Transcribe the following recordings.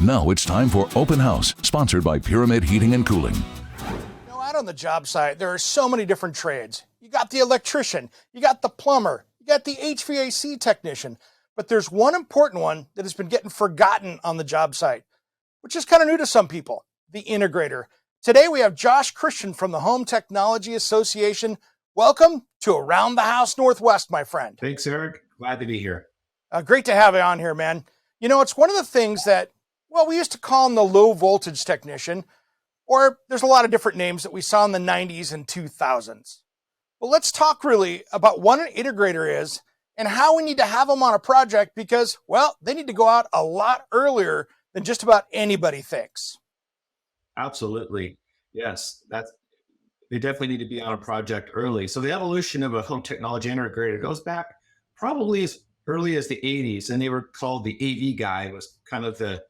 Now it's time for Open House, sponsored by Pyramid Heating and Cooling. Out on the job site, there are so many different trades. You got the electrician, you got the plumber, you got the HVAC technician, but there's one important one that has been getting forgotten on the job site, which is kind of new to some people, the integrator. Today we have Josh Christian from the Home Technology Association. Welcome to Around the House Northwest, my friend. Thanks, Eric. Glad to be here. Great to have you on here, man. You know, it's one of the things that, well, we used to call him the low voltage technician, or there's a lot of different names that we saw in the 90s and 2000s. But let's talk really about what an integrator is and how we need to have them on a project because, well, they need to go out a lot earlier than just about anybody thinks. Absolutely. Yes, they definitely need to be on a project early. So the evolution of a home technology integrator goes back probably as early as the 80s, and they were called the AV guy. It was kind of the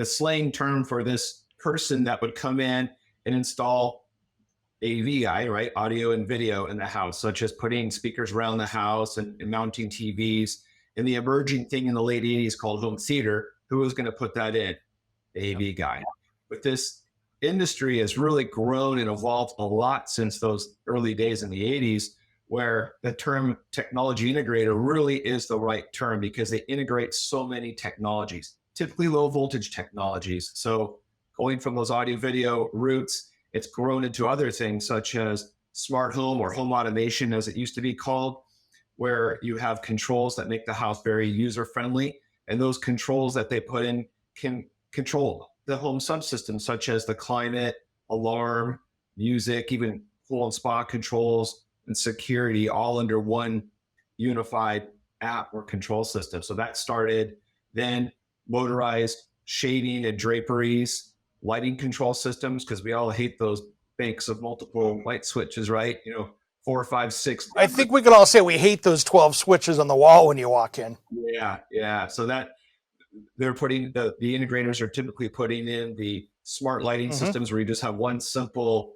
slang term for this person that would come in and install AV, right? Audio and video in the house, such as putting speakers around the house and mounting TVs. And the emerging thing in the late 80s called home theater, who was going to put that in? The AV guy. But this industry has really grown and evolved a lot since those early days in the 80s, where the term technology integrator really is the right term because they integrate so many technologies, typically low voltage technologies. So going from those audio video roots, it's grown into other things such as smart home or home automation, as it used to be called, where you have controls that make the house very user friendly. And those controls that they put in can control the home subsystems, such as the climate, alarm, music, even pool and spa controls and security, all under one unified app or control system. So that started then motorized shading and draperies, lighting control systems, because we all hate those banks of multiple light switches, right? 4, 5, 6. I think we can all say we hate those 12 switches on the wall when you walk in. Yeah. So that they're putting the integrators are typically putting in the smart lighting systems where you just have one simple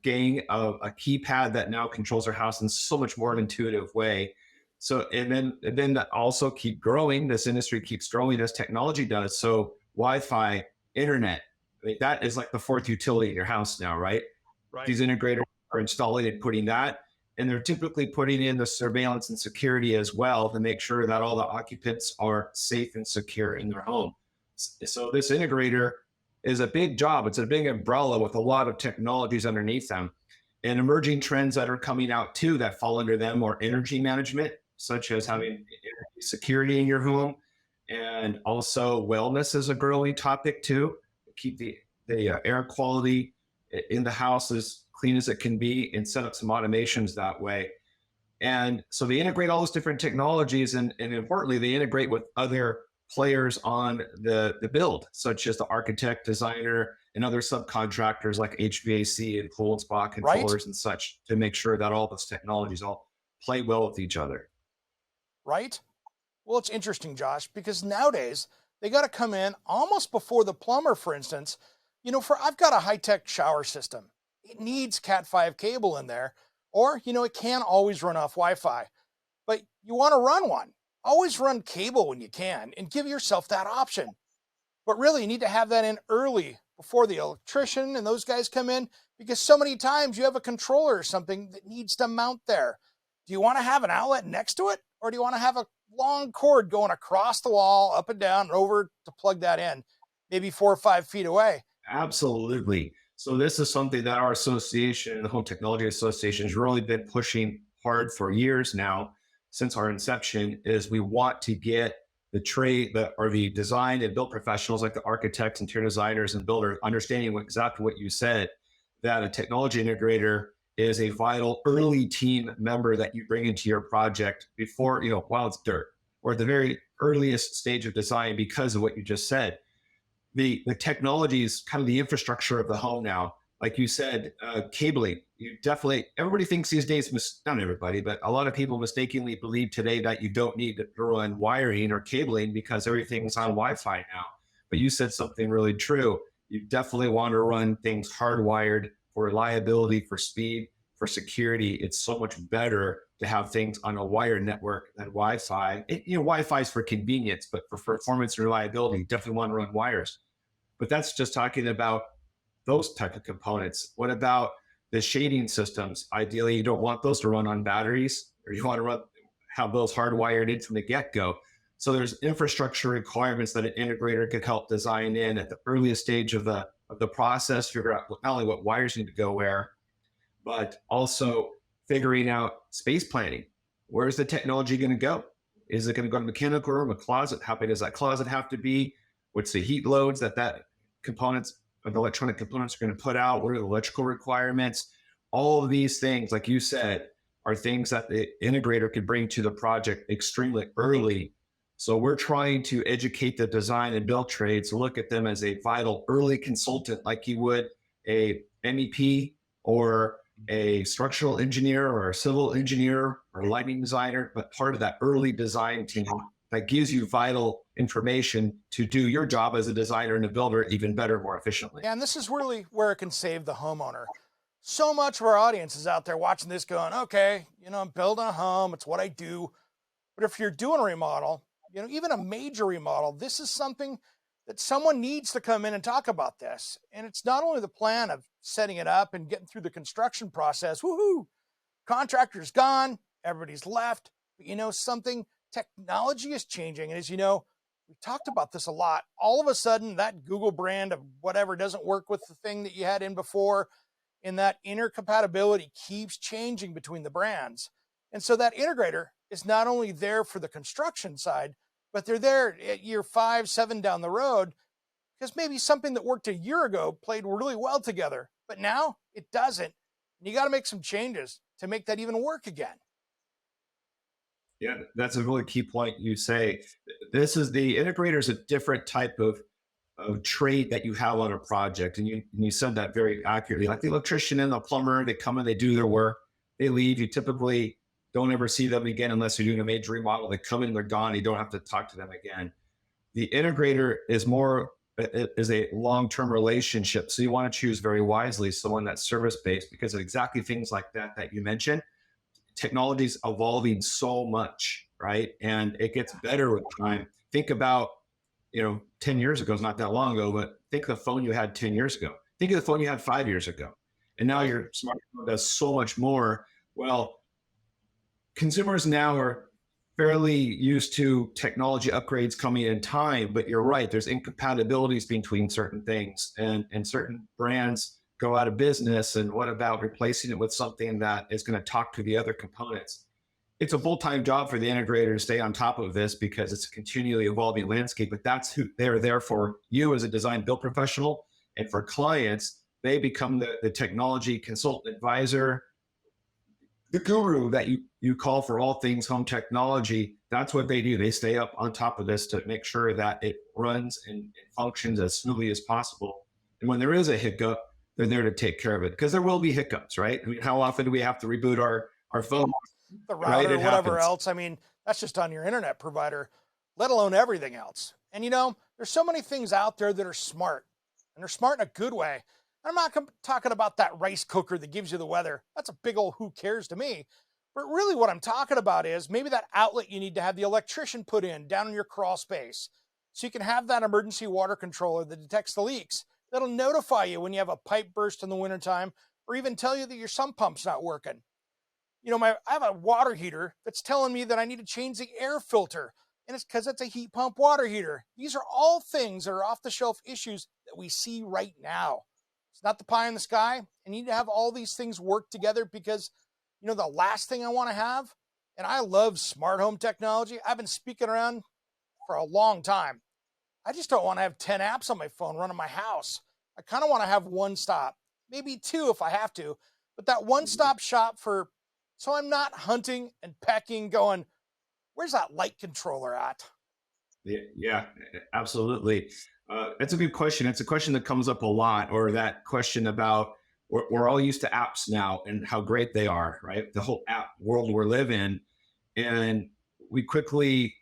gang of a keypad that now controls our house in so much more intuitive way. So and then that also keep growing. This industry keeps growing as technology does. So Wi-Fi, internet, that is like the fourth utility in your house now, right? These integrators are installing and putting that, and they're typically putting in the surveillance and security as well to make sure that all the occupants are safe and secure in their home. So this integrator is a big job. It's a big umbrella with a lot of technologies underneath them, and emerging trends that are coming out too that fall under them are energy management, such as having energy security in your home. And also wellness is a growing topic too. Keep the air quality in the house as clean as it can be and set up some automations that way. And so they integrate all those different technologies and importantly, they integrate with other players on the build, such as the architect, designer, and other subcontractors like HVAC and pool and spa controllers and such to make sure that all those technologies all play well with each other. Right? Well, it's interesting, Josh, because nowadays they got to come in almost before the plumber, for instance. I've got a high-tech shower system. It needs Cat5 cable in there, or, it can always run off Wi-Fi. But you want to run one. Always run cable when you can and give yourself that option. But really, you need to have that in early before the electrician and those guys come in because so many times you have a controller or something that needs to mount there. Do you want to have an outlet next to it, or do you want to have a long cord going across the wall, up and down, and over to plug that in, maybe 4 or 5 feet away? Absolutely. So this is something that our association, the Home Technology Association, has really been pushing hard for years now since our inception, is we want to get the trade or the design and build professionals like the architects, interior designers, and builders understanding exactly what you said, that a technology integrator is a vital early team member that you bring into your project before, while it's dirt or at the very earliest stage of design because of what you just said. The technology is kind of the infrastructure of the home now. Like you said, cabling, everybody thinks these days, not everybody, but a lot of people mistakenly believe today that you don't need to run wiring or cabling because everything's on Wi-Fi now. But you said something really true. You definitely want to run things hardwired for reliability, for speed, for security, it's so much better to have things on a wired network than Wi-Fi. Wi-Fi is for convenience, but for performance and reliability, you definitely want to run wires. But that's just talking about those type of components. What about the shading systems? Ideally, you don't want those to run on batteries, or you want to have those hardwired in from the get-go. So there's infrastructure requirements that an integrator could help design in at the earliest stage of the process, figure out not only what wires need to go where, but also figuring out space planning. Where's the technology going to go? Is it going to go to a mechanical room, a closet? How big does that closet have to be? What's the heat loads that components of the electronic components are going to put out? What are the electrical requirements? All of these things, like you said, are things that the integrator could bring to the project extremely early. So we're trying to educate the design and build trades, look at them as a vital early consultant, like you would a MEP or a structural engineer or a civil engineer or a lighting designer, but part of that early design team that gives you vital information to do your job as a designer and a builder even better, more efficiently. Yeah, and this is really where it can save the homeowner. So much of our audience is out there watching this going, okay, I'm building a home, it's what I do. But if you're doing a remodel, even a major remodel, this is something that someone needs to come in and talk about this. And it's not only the plan of setting it up and getting through the construction process, woohoo, contractor's gone, everybody's left, but something, technology is changing. And as you know, we've talked about this a lot. All of a sudden, that Google brand of whatever doesn't work with the thing that you had in before, and that intercompatibility keeps changing between the brands. And so that integrator is not only there for the construction side, but they're there at year 5, 7 down the road, because maybe something that worked a year ago played really well together, but now it doesn't. And you got to make some changes to make that even work again. Yeah, that's a really key point you say. The integrator is a different type of trade that you have on a project. And you said that very accurately. Like the electrician and the plumber, they come and they do their work, they leave. You typically don't ever see them again unless you're doing a major remodel. They come in, they're gone. You don't have to talk to them again. The integrator is a long-term relationship. So you want to choose very wisely someone that's service-based, because of exactly things like that you mentioned. Technology is evolving so much, right? And it gets better with time. Think about, 10 years ago is not that long ago, but think of the phone you had 10 years ago. Think of the phone you had 5 years ago. And now your smartphone does so much more. Well, consumers now are fairly used to technology upgrades coming in time, but you're right. There's incompatibilities between certain things, and certain brands go out of business. And what about replacing it with something that is going to talk to the other components? It's a full-time job for the integrator to stay on top of this, because it's a continually evolving landscape, but that's who they're there for. You as a design build professional, and for clients, they become the technology consultant advisor, the guru that you call for all things home technology. That's what they do. They stay up on top of this to make sure that it runs and functions as smoothly as possible. And when there is a hiccup, they're there to take care of it, because there will be hiccups, right? I mean, how often do we have to reboot our phone? The router, right? whatever happens. else. I mean, that's just on your internet provider, let alone everything else. And there's so many things out there that are smart, and they're smart in a good way. I'm not talking about that rice cooker that gives you the weather. That's a big old who cares to me. But really what I'm talking about is maybe that outlet you need to have the electrician put in down in your crawl space, so you can have that emergency water controller that detects the leaks. That'll notify you when you have a pipe burst in the wintertime, or even tell you that your sump pump's not working. I have a water heater that's telling me that I need to change the air filter, and it's because it's a heat pump water heater. These are all things that are off-the-shelf issues that we see right now. It's not the pie in the sky. I need to have all these things work together, because, the last thing I want to have, and I love smart home technology. I've been speaking around for a long time. I just don't want to have 10 apps on my phone running my house. I kind of want to have one stop, maybe 2 if I have to, but that one-stop shop so I'm not hunting and pecking going, where's that light controller at? Yeah, absolutely. That's a good question. It's a question that comes up a lot, or that question about we're all used to apps now and how great they are, right? The whole app world we're living in. And we quickly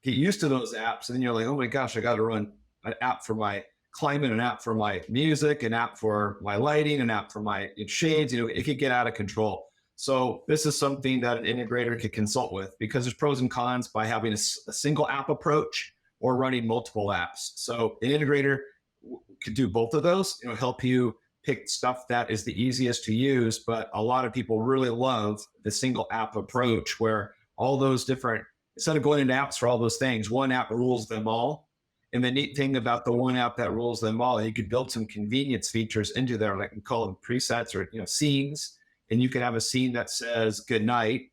get used to those apps. And then you're like, oh my gosh, I got to run an app for my climate, an app for my music, an app for my lighting, an app for my shades. It could get out of control. So this is something that an integrator could consult with, because there's pros and cons by having a single app approach or running multiple apps. So an integrator could do both of those, help you pick stuff that is the easiest to use. But a lot of people really love the single app approach, where all those different, instead of going into apps for all those things, one app rules them all. And the neat thing about the one app that rules them all, you could build some convenience features into there, like we call them presets or scenes. And you could have a scene that says good night,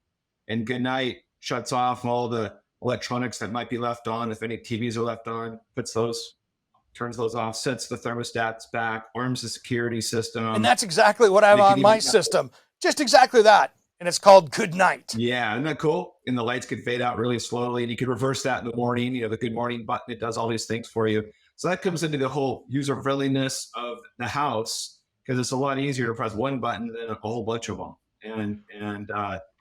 and good night shuts off all the electronics that might be left on. If any TVs are left on, turns those off, sets the thermostats back, arms the security system. And that's exactly what I have on my system. Just exactly that. And it's called Good Night. Yeah, isn't that cool? And the lights could fade out really slowly, and you could reverse that in the morning. The good morning button, it does all these things for you. So that comes into the whole user friendliness of the house, because it's a lot easier to press one button than a whole bunch of them. And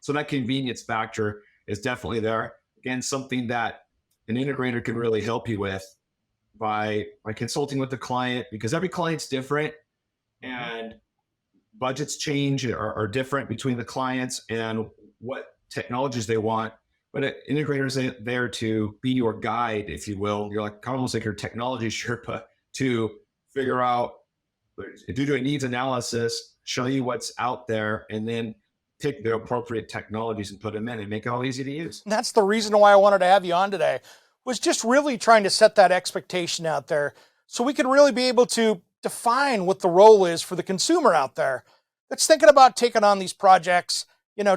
so that convenience factor is definitely there. Again, something that an integrator can really help you with by consulting with the client, because every client's different and budgets change or are different between the clients and what technologies they want. But an integrator is there to be your guide, if you will. You're almost like your technology Sherpa, to figure out, do a needs analysis, show you what's out there, and then pick the appropriate technologies and put them in and make it all easy to use. And that's the reason why I wanted to have you on today, was just really trying to set that expectation out there so we can really be able to define what the role is for the consumer out there that's thinking about taking on these projects,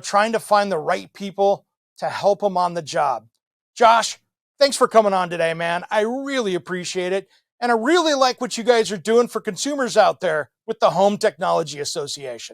trying to find the right people to help them on the job. Josh, thanks for coming on today, man. I really appreciate it. And I really like what you guys are doing for consumers out there with the Home Technology Association.